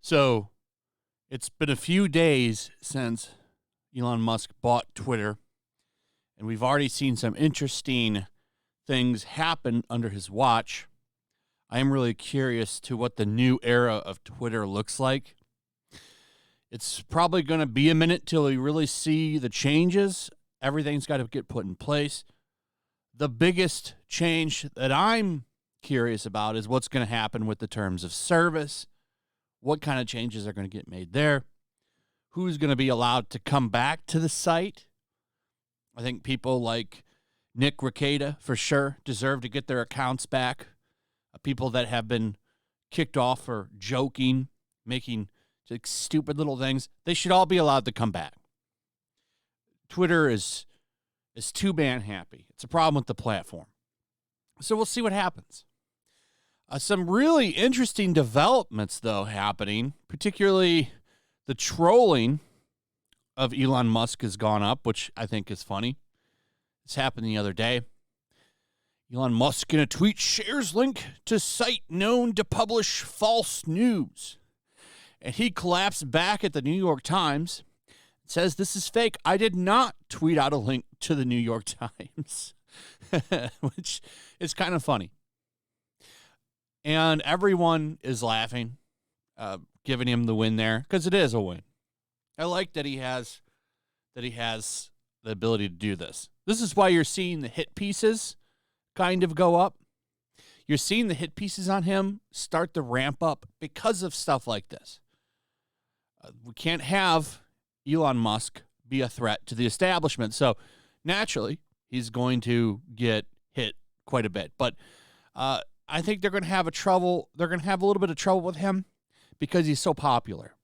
So, it's been a few days since Elon Musk bought Twitter, and we've already seen some interesting things happen under his watch. I am really curious to what the new era of Twitter looks like. It's probably going to be a minute till we really see the changes. Everything's got to get put in place. The biggest change that I'm curious about is what's going to happen with the terms of service. What kind of changes are going to get made there? Who's going to be allowed to come back to the site? I think people like NUKED, for sure, deserve to get their accounts back. People that have been kicked off for joking, making like stupid little things, they should all be allowed to come back. Twitter is too ban happy. It's a problem with the platform. So we'll see what happens. Some really interesting developments, though, happening, particularly the trolling of Elon Musk has gone up, which I think is funny. This happened the other day. Elon Musk in a tweet shares link to site known to publish false news. And he collapsed back at the New York Times. Says this is fake. I did not tweet out a link to the New York Times, which is kind of funny. And everyone is laughing, giving him the win there, because it is a win. I like that he has the ability to do this. This is why you're seeing the hit pieces kind of go up. You're seeing the hit pieces on him start to ramp up because of stuff like this. We can't have Elon Musk be a threat to the establishment. So naturally, he's going to get hit quite a bit. But I think they're going to have a little bit of trouble with him because he's so popular.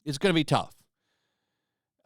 It's going to be tough.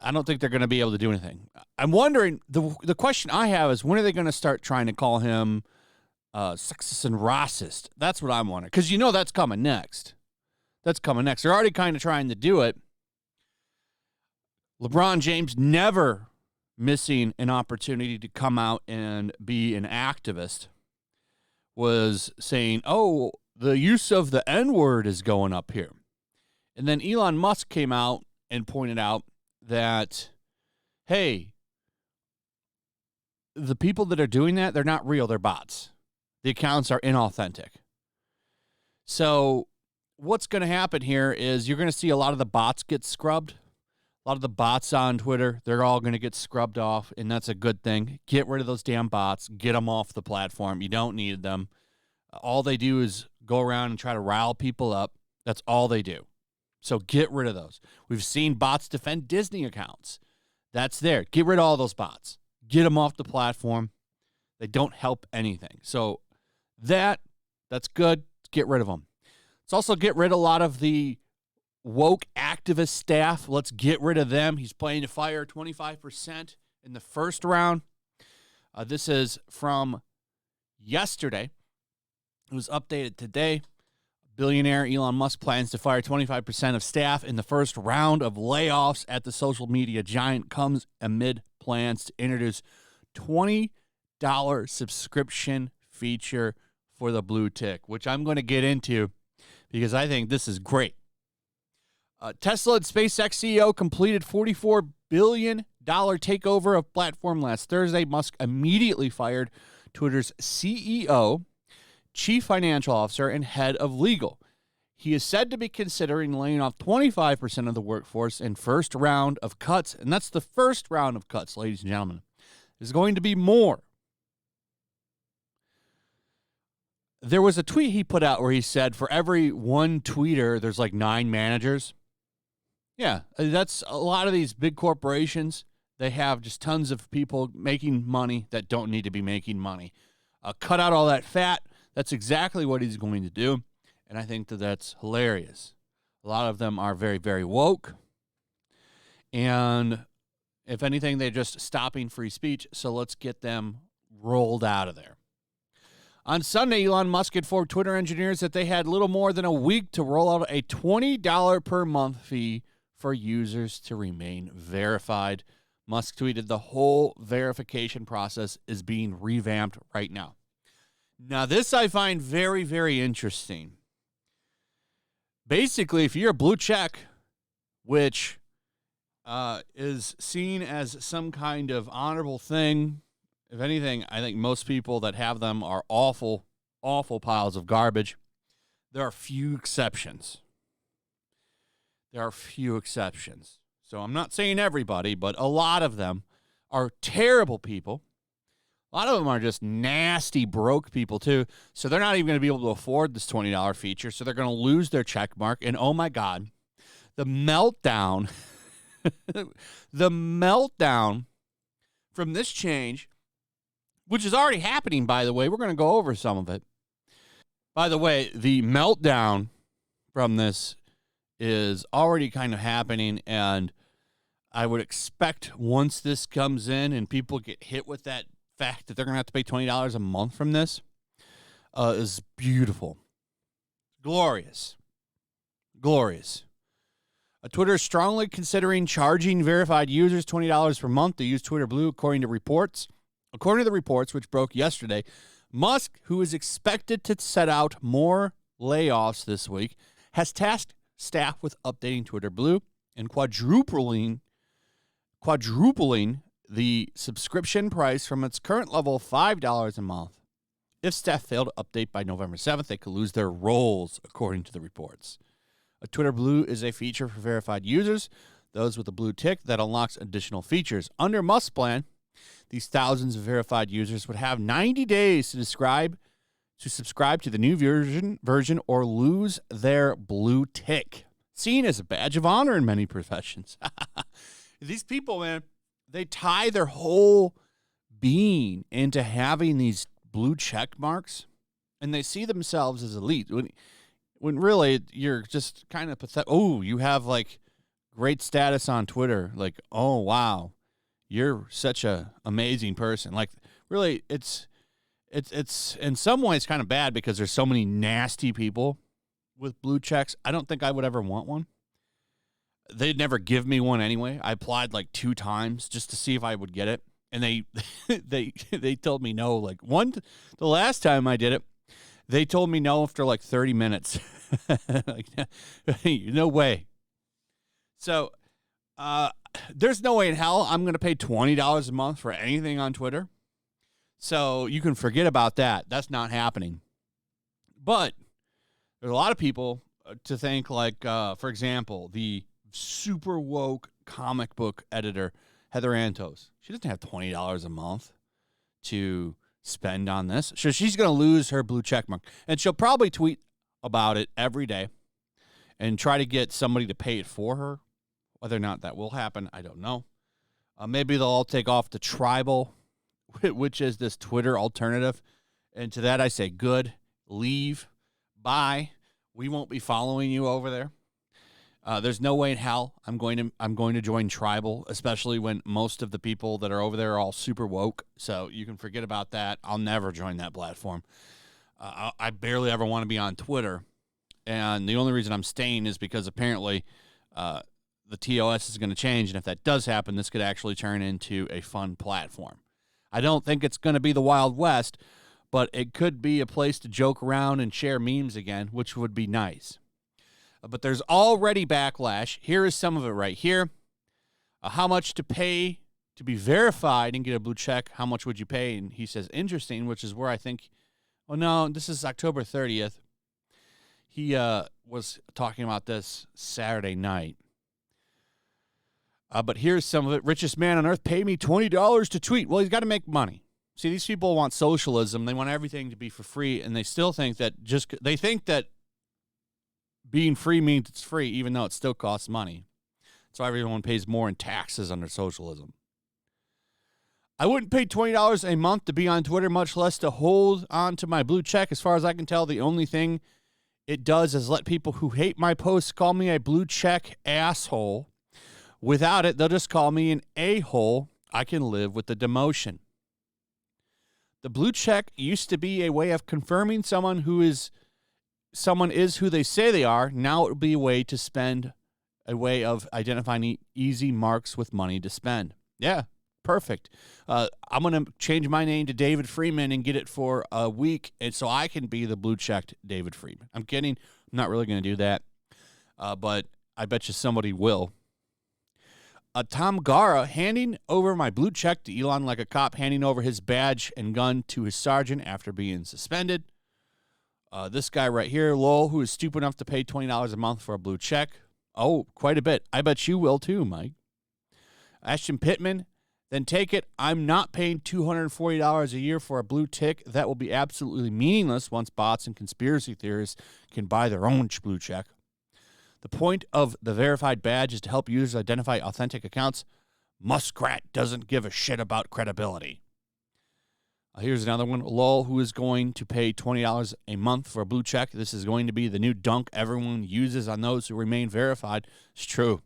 I don't think they're going to be able to do anything. I'm wondering, the question I have is, when are they going to start trying to call him sexist and racist? That's what I'm wondering. Because that's coming next. They're already kind of trying to do it. LeBron James never missing an opportunity to come out and be an activist, was saying, oh, the use of the N-word is going up here. And then Elon Musk came out and pointed out that, hey, the people that are doing that, they're not real, they're bots. The accounts are inauthentic. So what's going to happen here is you're going to see a lot of the bots get scrubbed. A lot of the bots on Twitter, they're all going to get scrubbed off, and that's a good thing. Get rid of those damn bots. Get them off the platform. You don't need them. All they do is go around and try to rile people up. That's all they do. So get rid of those. We've seen bots defend Disney accounts. That's there. Get rid of all those bots. Get them off the platform. They don't help anything. So that's good. Get rid of them. Let's also get rid of a lot of the woke activist staff. Let's get rid of them. He's planning to fire 25% in the first round. This is from yesterday. It was updated today. Billionaire Elon Musk plans to fire 25% of staff in the first round of layoffs at the social media giant. Comes amid plans to introduce $20 subscription feature for the blue tick, which I'm going to get into because I think this is great. Tesla and SpaceX CEO completed $44 billion takeover of platform last Thursday. Musk immediately fired Twitter's CEO, chief financial officer, and head of legal. He is said to be considering laying off 25% of the workforce in first round of cuts, and that's the first round of cuts, ladies and gentlemen. There's going to be more. There was a tweet he put out where he said for every one tweeter, there's like 9 managers. Yeah, that's a lot of these big corporations. They have just tons of people making money that don't need to be making money. Cut out all that fat. That's exactly what he's going to do, and I think that that's hilarious. A lot of them are very, very woke, and if anything, they're just stopping free speech, so let's get them rolled out of there. On Sunday, Elon Musk informed Twitter engineers that they had little more than a week to roll out a $20 per month fee for users to remain verified. Musk tweeted the whole verification process is being revamped right now. Now, this I find very, very interesting. Basically, if you're a blue check, which is seen as some kind of honorable thing, if anything, I think most people that have them are awful, awful piles of garbage. There are few exceptions. So I'm not saying everybody, but a lot of them are terrible people. A lot of them are just nasty, broke people, too. So they're not even going to be able to afford this $20 feature. So they're going to lose their check mark. And oh, my God, the meltdown, the meltdown from this change, which is already happening, by the way. We're going to go over some of it. By the way, the meltdown from this is already kind of happening, and I would expect once this comes in and people get hit with that fact that they're going to have to pay $20 a month from this, is beautiful. Glorious. Twitter is strongly considering charging verified users $20 per month to use Twitter Blue, according to reports. According to the reports, which broke yesterday, Musk, who is expected to set out more layoffs this week, has tasked staff with updating Twitter Blue and quadrupling the subscription price from its current level of $5 a month. If staff fail to update by November 7th, they could lose their roles, according to the reports. A Twitter Blue is a feature for verified users, those with a blue tick that unlocks additional features. Under Musk's plan, these thousands of verified users would have 90 days to subscribe to the new version or lose their blue tick, seen as a badge of honor in many professions. These people, man, they tie their whole being into having these blue check marks, and they see themselves as elite. When really you're just kind of pathetic. Oh, you have like great status on Twitter. Like, oh, wow, you're such a amazing person. Like, really, it's in some ways kind of bad because there's so many nasty people with blue checks. I don't think I would ever want one. They'd never give me one anyway. I applied like 2 times just to see if I would get it, and they told me no. Like the last time I did it, they told me no after like 30 minutes. Like, no way. So there's no way in hell I'm going to pay $20 a month for anything on Twitter. So you can forget about that. That's not happening. But there's a lot of people to think like, for example, the super woke comic book editor, Heather Antos. She doesn't have $20 a month to spend on this. So she's going to lose her blue check mark. And she'll probably tweet about it every day and try to get somebody to pay it for her. Whether or not that will happen, I don't know. Maybe they'll all take off to Tribal, which is this Twitter alternative. And to that I say, good, leave, bye. We won't be following you over there. There's no way in hell I'm going to join Tribal, especially when most of the people that are over there are all super woke. So you can forget about that. I'll never join that platform. I barely ever want to be on Twitter, and the only reason I'm staying is because apparently the TOS is going to change, and if that does happen, this could actually turn into a fun platform. I don't think it's going to be the Wild West, but it could be a place to joke around and share memes again, which would be nice. But there's already backlash. Here is some of it right here. How much to pay to be verified and get a blue check? How much would you pay? And he says, interesting, which is where I think, oh, no, this is October 30th. He was talking about this Saturday night. But here's some of it. Richest man on earth, pay me $20 to tweet. Well, he's got to make money. See, these people want socialism. They want everything to be for free, and they still think that they think that being free means it's free, even though it still costs money. So everyone pays more in taxes under socialism. I wouldn't pay $20 a month to be on Twitter, much less to hold on to my blue check. As far as I can tell, the only thing it does is let people who hate my posts call me a blue check asshole. Without it, they'll just call me an a-hole. I can live with the demotion. The blue check used to be a way of confirming someone is who they say they are. Now it will be a way of identifying easy marks with money to spend. Yeah, perfect. I'm going to change my name to David Freeman and get it for a week, and so I can be the blue-checked David Freeman. I'm kidding. I'm not really going to do that, but I bet you somebody will. Tom Gara handing over my blue check to Elon like a cop handing over his badge and gun to his sergeant after being suspended. This guy right here, Lowell, who is stupid enough to pay $20 a month for a blue check. Oh, quite a bit. I bet you will too, Mike. Ashton Pittman, then take it. I'm not paying $240 a year for a blue tick. That will be absolutely meaningless once bots and conspiracy theorists can buy their own blue check. The point of the verified badge is to help users identify authentic accounts. Muskrat doesn't give a shit about credibility. Here's another one. Lowell, who is going to pay $20 a month for a blue check. This is going to be the new dunk everyone uses on those who remain verified. It's true.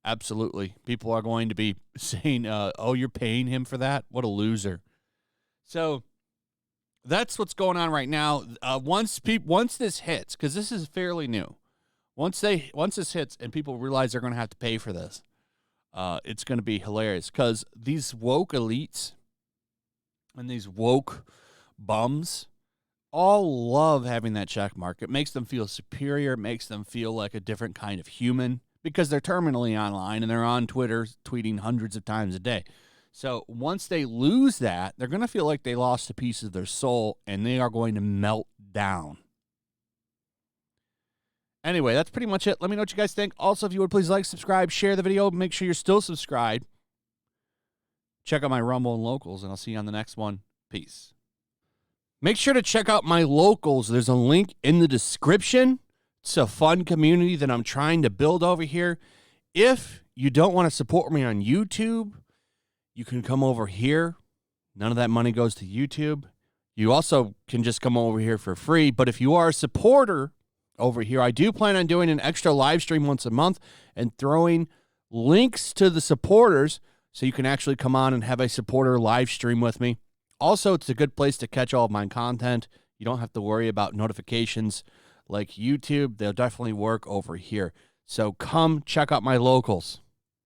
Absolutely. People are going to be saying, oh, you're paying him for that? What a loser. So that's what's going on right now. Once this hits, because this is fairly new, once this hits and people realize they're going to have to pay for this, it's going to be hilarious because these woke elites and these woke bums all love having that check mark. It makes them feel superior. It makes them feel like a different kind of human because they're terminally online and they're on Twitter tweeting hundreds of times a day. So once they lose that, they're going to feel like they lost a piece of their soul and they are going to melt down. Anyway, that's pretty much it. Let me know what you guys think. Also, if you would please like, subscribe, share the video. Make sure you're still subscribed. Check out my Rumble and Locals, and I'll see you on the next one. Peace. Make sure to check out my Locals. There's a link in the description. It's a fun community that I'm trying to build over here. If you don't want to support me on YouTube, you can come over here. None of that money goes to YouTube. You also can just come over here for free. But if you are a supporter over here, I do plan on doing an extra live stream once a month and throwing links to the supporters so you can actually come on and have a supporter live stream with me. Also, it's a good place to catch all of my content. You don't have to worry about notifications like YouTube. They'll definitely work over here. So come check out my Locals.